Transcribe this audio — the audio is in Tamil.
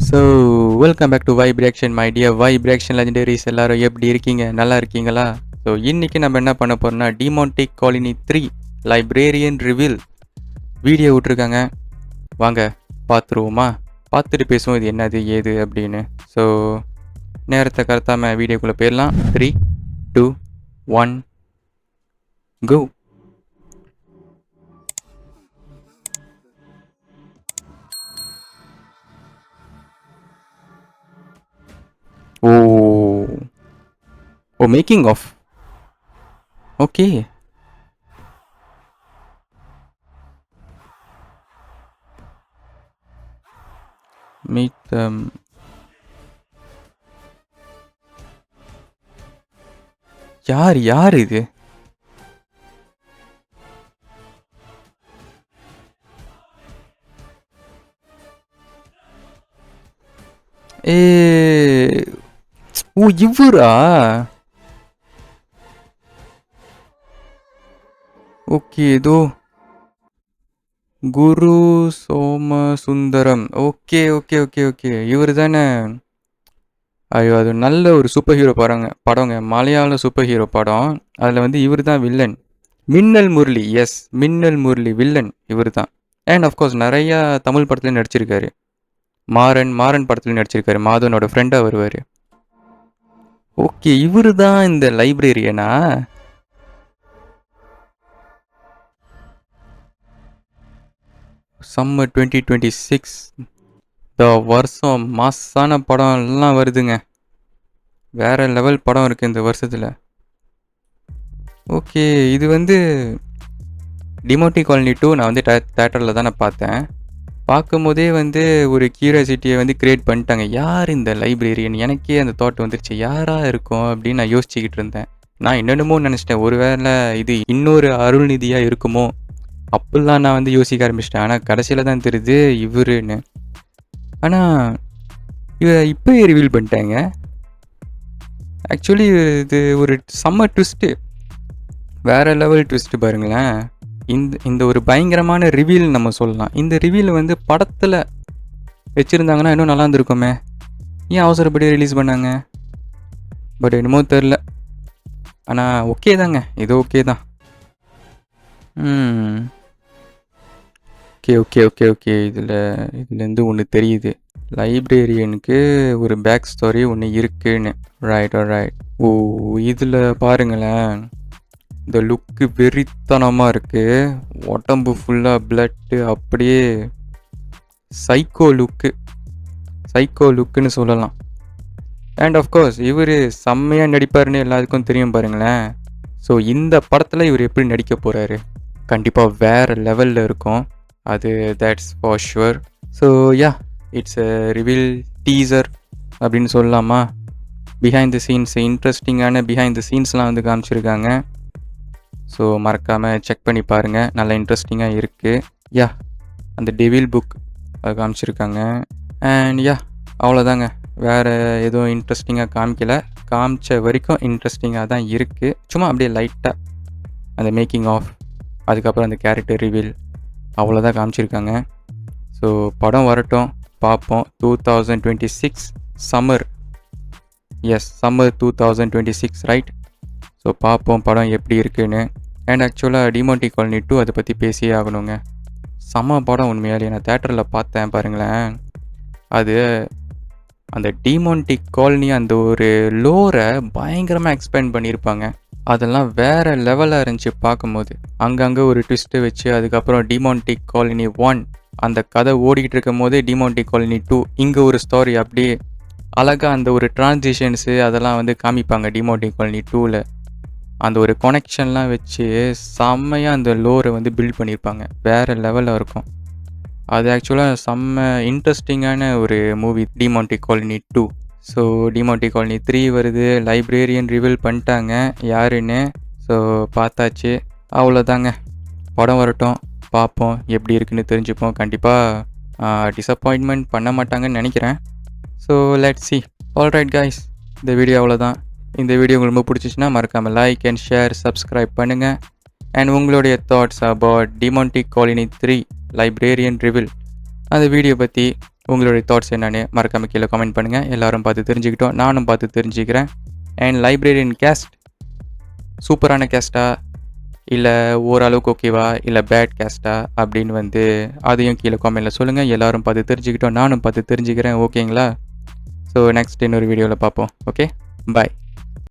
So welcome back to vibe reaction my dear vibe reaction legendaries. எல்லாரும் எப்படி இருக்கீங்க? நல்லா இருக்கீங்களா? ஸோ இன்னைக்கு நம்ம என்ன பண்ண போறோம்னா டிமான்டிக் காலனி 3 லைப்ரேரியன் ரிவீல் வீடியோ விட்ருக்காங்க. வாங்க பார்த்துருவோமா? பார்த்துட்டு பேசுவோம் இது என்னது ஏது அப்படின்னு. ஸோ நேரத்தை கடத்தாம வீடியோக்குள்ளே போயிடலாம். 3, 2, 1 go. Oh making of. Okay. Meet யார் இது? ஓ இவரா? ஓகே, ஏதோ Guru Somasundaram. Okay okay okay okay, இவர் தானே? ஐயோ, அது நல்ல ஒரு சூப்பர் ஹீரோ படங்க, மலையாள சூப்பர் ஹீரோ படம். அதில் வந்து இவர் தான் வில்லன். மின்னல் முரளி. எஸ், மின்னல் முரளி வில்லன் இவர் தான். அண்ட் ஆஃப்கோர்ஸ் நிறையா தமிழ் படத்துலையும் நடிச்சிருக்காரு. மாறன் படத்துலையும் நடிச்சிருக்காரு. மாதவனோட ஃப்ரெண்டாக வருவார். ஓகே, இவர் தான் இந்த லைப்ரரியனா? சம்மர் 2026 இந்த வருஷம் மாசான படம் எல்லாம் வருதுங்க. வேற லெவல் படம் இருக்குது இந்த வருஷத்தில். ஓகே, இது வந்து டிமான்டிக் காலனி 2 நான் வந்து தேட்டரில் தானே பார்த்தேன். பார்க்கும் போதே வந்து ஒரு கியூரியாசிட்டியை வந்து கிரியேட் பண்ணிட்டாங்க. யார் இந்த லைப்ரரியன்? எனக்கே அந்த தாட் வந்துருச்சு, யாராக இருக்கும் அப்படின்னு நான் யோசிச்சுக்கிட்டு இருந்தேன். நான் என்னென்னமோ நினச்சிட்டேன், ஒருவேளை இது இன்னொரு அருள்நிதியாக இருக்குமோ அப்படிலாம் நான் வந்து யோசிக்க ஆரம்பிச்சிட்டேன். ஆனால் கடைசியில் தான் தெரியுது இவருன்னு. ஆனால் இப்போயே ரிவீல் பண்ணிட்டாங்க. ஆக்சுவலி இது ஒரு செம்ம ட்விஸ்ட்டு, வேறு லெவல் ட்விஸ்ட்டு பாருங்களேன். இந்த ஒரு பயங்கரமான ரிவீல் நம்ம சொல்லலாம். இந்த ரிவீல் வந்து படத்தில் வச்சுருந்தாங்கன்னா இன்னும் நல்லா இருந்திருக்குமே. ஏன் அவசரப்படி ரிலீஸ் பண்ணாங்க? பட் என்னமோ தெரில. ஆனால் ஓகே தாங்க, இது ஓகே தான். ஓகே ஓகே ஓகே ஓகே இதுலேருந்து ஒன்று தெரியுது. லைப்ரேரியனுக்கு ஒரு பேக் ஸ்டோரி ஒன்று இருக்குன்னு. ரைட். ஓ, இதில் பாருங்களேன், இந்த லுக்கு வெறித்தனமாக இருக்குது. உடம்பு ஃபுல்லாக பிளட்டு, அப்படியே சைக்கோ லுக்குன்னு சொல்லலாம். அண்ட் ஆஃப்கோர்ஸ் இவர் செம்மையாக நடிப்பாருன்னு எல்லாத்துக்கும் தெரியும் பாருங்களேன். ஸோ இந்த படத்தில் இவர் எப்படி நடிக்க போகிறாரு? கண்டிப்பாக வேறு லெவலில் இருக்கும், அது that's for sure. So yeah, it's a reveal teaser அப்படின்னு சொல்லலாமா? பிஹைண்ட் த சீன்ஸ், இன்ட்ரெஸ்டிங்கான பிஹைண்ட் த சீன்ஸ்லாம் வந்து காமிச்சிருக்காங்க. ஸோ மறக்காமல் செக் பண்ணி பாருங்கள், நல்லா இன்ட்ரெஸ்டிங்காக இருக்குது. யா, அந்த டெவில் புக் அது காமிச்சிருக்காங்க. அண்ட் யா, அவ்வளோதாங்க. வேறு எதுவும் இன்ட்ரெஸ்டிங்காக காமிச்ச வரைக்கும் இன்ட்ரெஸ்டிங்காக தான் இருக்குது. சும்மா அப்படியே லைட்டாக அந்த மேக்கிங் ஆஃப், அதுக்கப்புறம் அந்த கேரக்டர் ரிவீல், அவ்வளோதான் காமிச்சிருக்காங்க. ஸோ படம் வரட்டும், பார்ப்போம். 2026 summer. Yes, summer 2026 right. So பார்ப்போம் படம் எப்படி இருக்குன்னு. அண்ட் ஆக்சுவலாக டிமான்டிக் காலனி 2 அதை பற்றி பேசியே ஆகணுங்க. செம்ம படம் உண்மையாலே. நான் தேட்டரில் பார்த்தேன் பாருங்களேன். அது அந்த டிமான்டிக் காலனி அந்த ஒரு லோரை பயங்கரமாக எக்ஸ்பேண்ட் பண்ணியிருப்பாங்க. அதெல்லாம் வேறு லெவலாக இருந்துச்சு பார்க்கும்போது. அங்கங்கே ஒரு ட்விஸ்ட்டு வச்சு, அதுக்கப்புறம் டிமான்டிக் காலனி 1 அந்த கதை ஓடிக்கிட்டு இருக்கும் போதே டிமான்டிக் காலனி 2 இங்கே ஒரு ஸ்டோரி, அப்படியே அழகாக அந்த ஒரு ட்ரான்சிஷன்ஸு அதெல்லாம் வந்து காமிப்பாங்க டிமான்டிக் காலனி 2ல். அந்த ஒரு கனெக்ஷன்லாம் வச்சு செம்மையாக அந்த லோரை வந்து பில்ட் பண்ணியிருப்பாங்க. வேறு லெவலில் இருக்கும். அது ஆக்சுவலாக செம்ம இன்ட்ரெஸ்டிங்கான ஒரு மூவி டிமான்டிக் காலனி 2. ஸோ டிமான்டிக் காலனி 3 வருது. லைப்ரேரியன் ரிவீல் பண்ணிட்டாங்க யாருன்னு. ஸோ பார்த்தாச்சு, அவ்வளோதாங்க. படம் வரட்டும், பார்ப்போம் எப்படி இருக்குன்னு தெரிஞ்சுப்போம். கண்டிப்பாக டிசப்பாயின்மெண்ட் பண்ண மாட்டாங்கன்னு நினைக்கிறேன். So let's see. Alright guys, இந்த வீடியோ அவ்வளோதான். இந்த வீடியோ உங்களுக்கு ரொம்ப பிடிச்சிச்சின்னா மறக்காமல் லைக் அண்ட் ஷேர், சப்ஸ்கிரைப் பண்ணுங்கள். அண்ட் உங்களுடைய thoughts about Demonte Colony 3 librarian reveal அந்த வீடியோ பற்றி உங்களுடைய தாட்ஸ் என்னன்னு மறக்காம கீழே கமெண்ட் பண்ணுங்கள். எல்லாரும் பார்த்து தெரிஞ்சுக்கிட்டோம், நானும் பார்த்து தெரிஞ்சுக்கிறேன். அண்ட் லைப்ரரியன் கேஸ்ட் சூப்பரான கேஸ்ட்டா இல்லை ஓரளவுக்கு ஓகேவா இல்லை பேட் கேஸ்ட்டா அப்படின்னு அதையும் கீழே கமெண்ட்டில் சொல்லுங்கள். எல்லாரும் பார்த்து தெரிஞ்சுக்கிட்டோம், நானும் பார்த்து தெரிஞ்சுக்கிறேன். ஓகேங்களா? ஸோ நெக்ஸ்ட் இன்னொரு வீடியோவில் பார்ப்போம். ஓகே, பாய்.